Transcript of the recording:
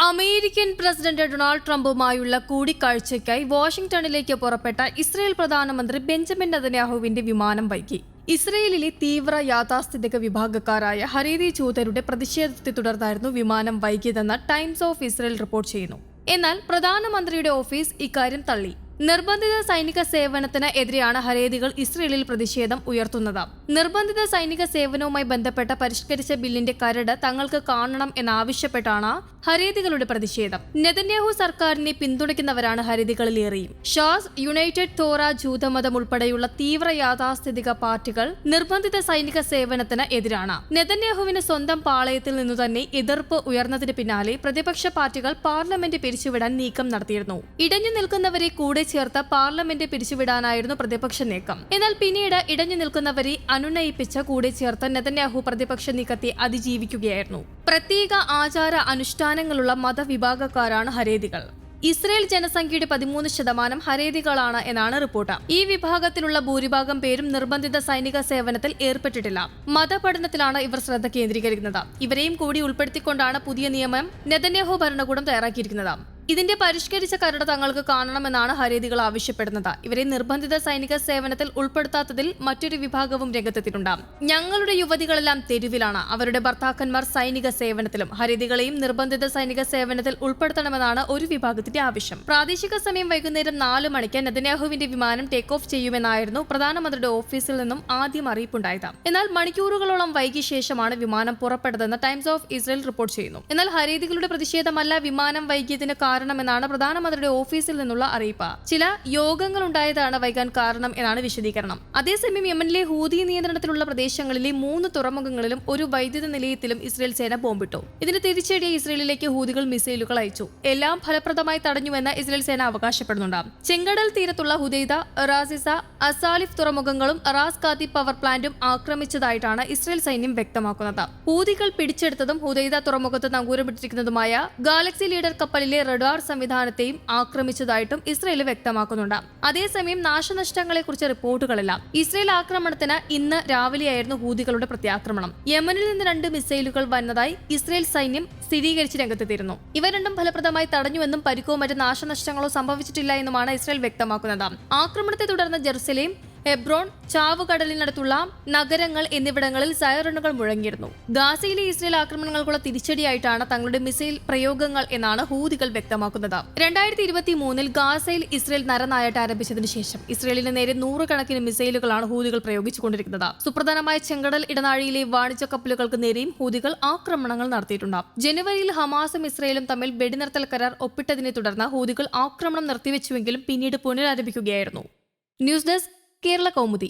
American president Donald ട്രംപുമായുള്ള കൂടിക്കാഴ്ചയ്ക്കായി വാഷിംഗ്ടണിലേക്ക് പുറപ്പെട്ട Israel പ്രധാനമന്ത്രി Benjamin നെതന്യാഹുവിന്റെ വിമാനം വൈകി. ഇസ്രയേലിലെ തീവ്ര യാഥാസ്ഥിതിക വിഭാഗക്കാരായ ഹരീതി ജൂതരുടെ പ്രതിഷേധത്തെ തുടർന്നായിരുന്നു വിമാനം വൈകിയതെന്ന് ടൈംസ് ഓഫ് ഇസ്രയേൽ റിപ്പോർട്ട് ചെയ്യുന്നു. എന്നാൽ പ്രധാനമന്ത്രിയുടെ ഓഫീസ് ഇക്കാര്യം തള്ളി. നിർബന്ധിത സൈനിക സേവനത്തിന് എതിരെയാണ് ഹരേതികൾ ഇസ്രയേലിൽ പ്രതിഷേധം ഉയർത്തുന്നത്. നിർബന്ധിത സൈനിക സേവനവുമായി ബന്ധപ്പെട്ട പരിഷ്കരിച്ച ബില്ലിന്റെ കരട് തങ്ങൾക്ക് കാണണം എന്നാവശ്യപ്പെട്ടാണ് ഹരേതികളുടെ പ്രതിഷേധം. നെതന്യാഹു സർക്കാരിനെ പിന്തുണയ്ക്കുന്നവരാണ് ഹരേതികളിലേറെയും. ഷാസ്, യുണൈറ്റഡ് തോറ, ജൂതമതം ഉൾപ്പെടെയുള്ള തീവ്ര യാഥാസ്ഥിതിക പാർട്ടികൾ നിർബന്ധിത സൈനിക സേവനത്തിന് എതിരാണ്. നെതന്യാഹുവിന് സ്വന്തം പാളയത്തിൽ നിന്നു തന്നെ എതിർപ്പ് ഉയർന്നതിന് പിന്നാലെ പ്രതിപക്ഷ പാർട്ടികൾ പാർലമെന്റ് പിരിച്ചുവിടാൻ നീക്കം നടത്തിയിരുന്നു. ഇടഞ്ഞു നിൽക്കുന്നവരെ കൂടെ ചേർത്ത് പാർലമെന്റ് പിരിച്ചുവിടാനായിരുന്നു പ്രതിപക്ഷ നീക്കം. എന്നാൽ പിന്നീട് ഇടഞ്ഞു നിൽക്കുന്നവരെ അനുനയിപ്പിച്ച് കൂടെ ചേർത്ത് നെതന്യാഹു പ്രതിപക്ഷ നീക്കത്തെ അതിജീവിക്കുകയായിരുന്നു. പ്രത്യേക ആചാര അനുഷ്ഠാനങ്ങളുള്ള മതവിഭാഗക്കാരാണ് ഹരേതികൾ. ഇസ്രയേൽ ജനസംഖ്യയുടെ 13% ഹരേതികളാണ് എന്നാണ് റിപ്പോർട്ട്. ഈ വിഭാഗത്തിലുള്ള ഭൂരിഭാഗം പേരും നിർബന്ധിത സൈനിക സേവനത്തിൽ ഏർപ്പെട്ടിട്ടില്ല. മതപഠനത്തിലാണ് ഇവർ ശ്രദ്ധ കേന്ദ്രീകരിക്കുന്നത്. ഇവരെയും കൂടി ഉൾപ്പെടുത്തിക്കൊണ്ടാണ് പുതിയ നിയമം നെതന്യാഹു ഭരണകൂടം തയ്യാറാക്കിയിരിക്കുന്നത്. ഇതിന്റെ പരിഷ്കരിച്ച കരട് തങ്ങൾക്ക് കാണണമെന്നാണ് ഹരേതികൾ ആവശ്യപ്പെടുന്നത്. ഇവരെ നിർബന്ധിത സൈനിക സേവനത്തിൽ ഉൾപ്പെടുത്താത്തതിൽ മറ്റൊരു വിഭാഗവും രംഗത്തെത്തിയിട്ടുണ്ട്. ഞങ്ങളുടെ യുവതികളെല്ലാം തെരുവിലാണ്, അവരുടെ ഭർത്താക്കന്മാർ സൈനിക സേവനത്തിലും. ഹരേതികളെയും നിർബന്ധിത സൈനിക സേവനത്തിൽ ഉൾപ്പെടുത്തണമെന്നാണ് ഒരു വിഭാഗത്തിന്റെ ആവശ്യം. പ്രാദേശിക സമയം വൈകുന്നേരം 4 മണിക്ക് നെതന്യാഹുവിന്റെ വിമാനം ടേക്ക് ഓഫ് ചെയ്യുമെന്നായിരുന്നു പ്രധാനമന്ത്രിയുടെ ഓഫീസിൽ നിന്നും ആദ്യം അറിയിപ്പുണ്ടായത്. എന്നാൽ മണിക്കൂറുകളോളം വൈകിയ ശേഷമാണ് വിമാനം പുറപ്പെട്ടതെന്ന് ടൈംസ് ഓഫ് ഇസ്രയേൽ റിപ്പോർട്ട് ചെയ്യുന്നു. എന്നാൽ ഹരേതികളുടെ പ്രതിഷേധമല്ല വിമാനം വൈകിയതിന് കാരണമെന്നാണ് പ്രധാനമന്ത്രിയുടെ ഓഫീസിൽ നിന്നുള്ള അറിയിപ്പ്. ചില യോഗങ്ങൾ ഉണ്ടായതാണ് വൈകാൻ കാരണം എന്നാണ് വിശദീകരണം. അതേസമയം യമനിലെ ഹൂതി നിയന്ത്രണത്തിലുള്ള പ്രദേശങ്ങളിലെ 3 തുറമുഖങ്ങളിലും ഒരു വൈദ്യുത നിലയത്തിലും ഇസ്രയേൽ സേന ബോംബിട്ടു. ഇതിന് തിരിച്ചടിയായി ഇസ്രയേലിലേക്ക് ഹൂതികൾ മിസൈലുകൾ അയച്ചു. എല്ലാം ഫലപ്രദമായി തടഞ്ഞുവെന്ന് ഇസ്രയേൽ സേന അവകാശപ്പെടുന്നുണ്ട്. ചെങ്കടൽ തീരത്തുള്ള ഹുദൈദ, റാസിസ, അസാലിഫ് തുറമുഖങ്ങളും റാസ് കാത്തി പവർ പ്ലാന്റും ആക്രമിച്ചതായിട്ടാണ് ഇസ്രയേൽ സൈന്യം വ്യക്തമാക്കുന്നത്. ഹൂതികൾ പിടിച്ചെടുത്തതും ഹുദൈദ തുറമുഖത്ത് നങ്കൂരമിട്ടിരിക്കുന്നതുമായ ഗാലക്സി ലീഡർ കപ്പലിലെ റഡാർ സംവിധാനത്തെയും ആക്രമിച്ചതായിട്ടും ഇസ്രയേൽ വ്യക്തമാക്കുന്നുണ്ട്. അതേസമയം നാശനഷ്ടങ്ങളെക്കുറിച്ച് റിപ്പോർട്ടുകളില്ല. ഇസ്രയേൽ ആക്രമണത്തിന് ഇന്ന് രാവിലെയായിരുന്നു ഹൂതികളുടെ പ്രത്യാക്രമണം. യമനിൽ നിന്ന് 2 മിസൈലുകൾ വന്നതായി ഇസ്രയേൽ സൈന്യം സ്ഥിരീകരിച്ച് രംഗത്തെത്തിയിരുന്നു. ഇവ രണ്ടും ഫലപ്രദമായി തടഞ്ഞുവെന്നും പരിക്കോ മറ്റ് നാശനഷ്ടങ്ങളോ സംഭവിച്ചിട്ടില്ല എന്നുമാണ് ഇസ്രയേൽ വ്യക്തമാക്കുന്നത്. ആക്രമണത്തെ തുടർന്ന് ജെറുസലേം, ഹെബ്രോൺ, ചാവുകടലിനടുത്തുള്ള നഗരങ്ങൾ എന്നിവിടങ്ങളിൽ സൈറണുകൾ മുഴങ്ങിയിരുന്നു. ഗാസയിലെ ഇസ്രയേൽ ആക്രമണങ്ങൾക്കുള്ള തിരിച്ചടിയായിട്ടാണ് തങ്ങളുടെ മിസൈൽ പ്രയോഗങ്ങൾ എന്നാണ് ഹൂതികൾ വ്യക്തമാക്കുന്നത്. 2023 ഗാസയിൽ ഇസ്രയേൽ നരനായാട്ട് ആരംഭിച്ചതിനു ശേഷം ഇസ്രയേലിന് നേരെ 100 കണക്കിന് മിസൈലുകളാണ് ഹൂതികൾ പ്രയോഗിച്ചുകൊണ്ടിരിക്കുന്നത്. സുപ്രധാനമായ ചെങ്കടൽ ഇടനാഴിയിലെ വാണിജ്യ കപ്പലുകൾക്ക് നേരെയും ഹൂതികൾ ആക്രമണങ്ങൾ നടത്തിയിട്ടുണ്ട്. ജനുവരിയിൽ ഹമാസും ഇസ്രയേലും തമ്മിൽ വെടിനിർത്തൽ കരാർ ഒപ്പിട്ടതിനെ തുടർന്ന് ഹൂതികൾ ആക്രമണം നിർത്തിവെച്ചുവെങ്കിലും പിന്നീട് പുനരാരംഭിക്കുകയായിരുന്നു. News desk Kerala Kaumudi.